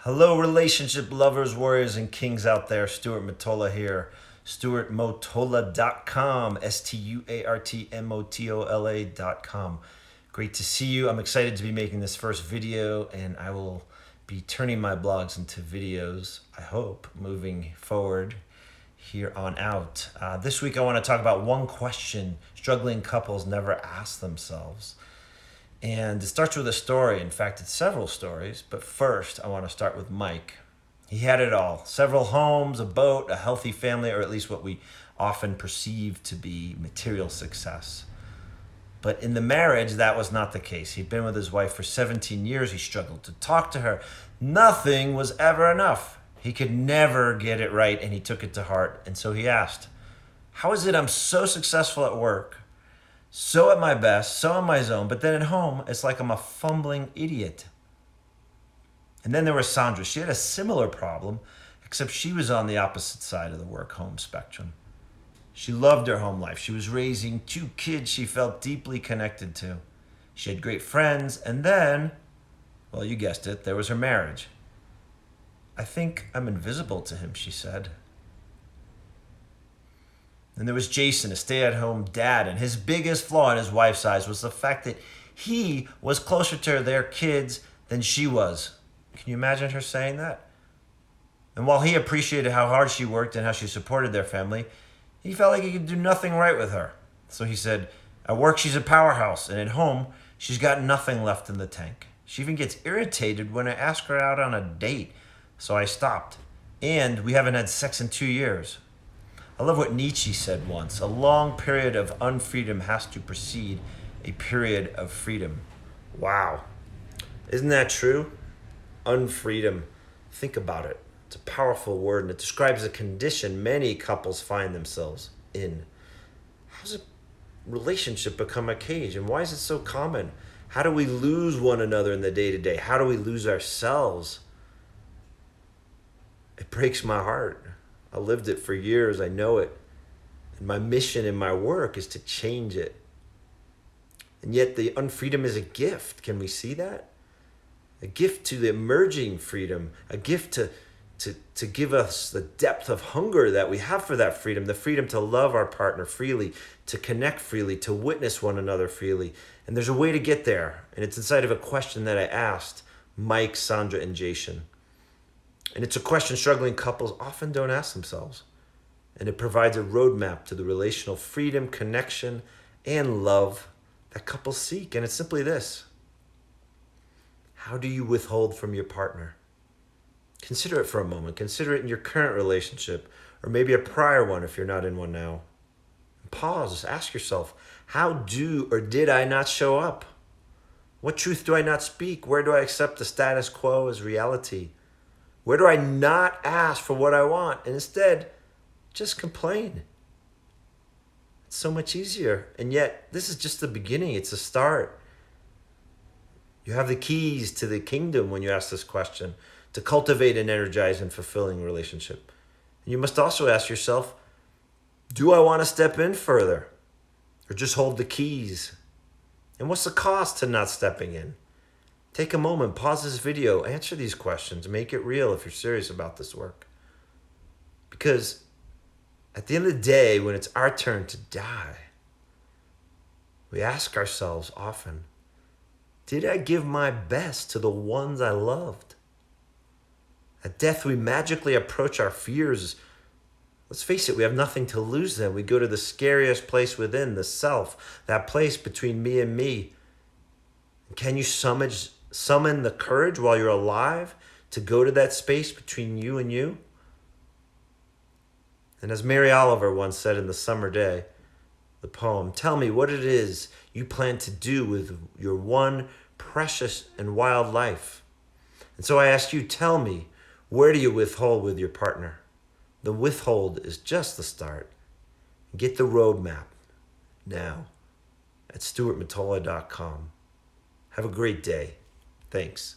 Hello, relationship lovers, warriors, and kings out there. Stuart Mottola here. StuartMottola.com. StuartMotola.com. Great to see you. I'm excited to be making this first video, and I will be turning my blogs into videos, I hope, moving forward here on out. This week, I want to talk about one question struggling couples never ask themselves. And it starts with a story. In fact, it's several stories. But first, I want to start with Mike. He had it all. Several homes, a boat, a healthy family, or at least what we often perceive to be material success. But in the marriage, that was not the case. He'd been with his wife for 17 years. He struggled to talk to her. Nothing was ever enough. He could never get it right, and he took it to heart. And so he asked, how is it I'm so successful at work, so at my best, so in my zone, but then at home, it's like I'm a fumbling idiot? And then there was Sandra. She had a similar problem, except she was on the opposite side of the work-home spectrum. She loved her home life. She was raising 2 kids she felt deeply connected to. She had great friends, and then, well, you guessed it, there was her marriage. I think I'm invisible to him, she said. And there was Jason, a stay-at-home dad, and his biggest flaw in his wife's eyes was the fact that he was closer to their kids than she was. Can you imagine her saying that? And while he appreciated how hard she worked and how she supported their family, he felt like he could do nothing right with her. So he said, at work she's a powerhouse, and at home she's got nothing left in the tank. She even gets irritated when I ask her out on a date, so I stopped. And we haven't had sex in 2 years. I love what Nietzsche said once. A long period of unfreedom has to precede a period of freedom. Wow. Isn't that true? Unfreedom. Think about it. It's a powerful word, and it describes a condition many couples find themselves in. How does a relationship become a cage, and why is it so common? How do we lose one another in the day-to-day? How do we lose ourselves? It breaks my heart. I lived it for years. I know it. And my mission in my work is to change it. And yet the unfreedom is a gift. Can we see that? A gift to the emerging freedom. A gift to give us the depth of hunger that we have for that freedom. The freedom to love our partner freely, to connect freely, to witness one another freely. And there's a way to get there. And it's inside of a question that I asked Mike, Sandra, and Jason. And it's a question struggling couples often don't ask themselves. And it provides a roadmap to the relational freedom, connection, and love that couples seek. And it's simply this. How do you withhold from your partner? Consider it for a moment. Consider it in your current relationship, or maybe a prior one if you're not in one now. And pause. Ask yourself, how do or did I not show up? What truth do I not speak? Where do I accept the status quo as reality? Where do I not ask for what I want and instead just complain? It's so much easier. And yet, this is just the beginning. It's a start. You have the keys to the kingdom when you ask this question, to cultivate an energized and fulfilling relationship. And you must also ask yourself, do I want to step in further or just hold the keys? And what's the cost to not stepping in? Take a moment, pause this video, answer these questions, make it real if you're serious about this work. Because at the end of the day, when it's our turn to die, we ask ourselves often, did I give my best to the ones I loved? At death, we magically approach our fears. Let's face it, we have nothing to lose then. We go to the scariest place within, the self, that place between me and me. Can you summon the courage while you're alive to go to that space between you and you? And as Mary Oliver once said in The Summer Day, the poem, tell me what it is you plan to do with your one precious and wild life. And so I ask you, tell me, where do you withhold with your partner? The withhold is just the start. Get the roadmap now at StuartMottola.com. Have a great day. Thanks.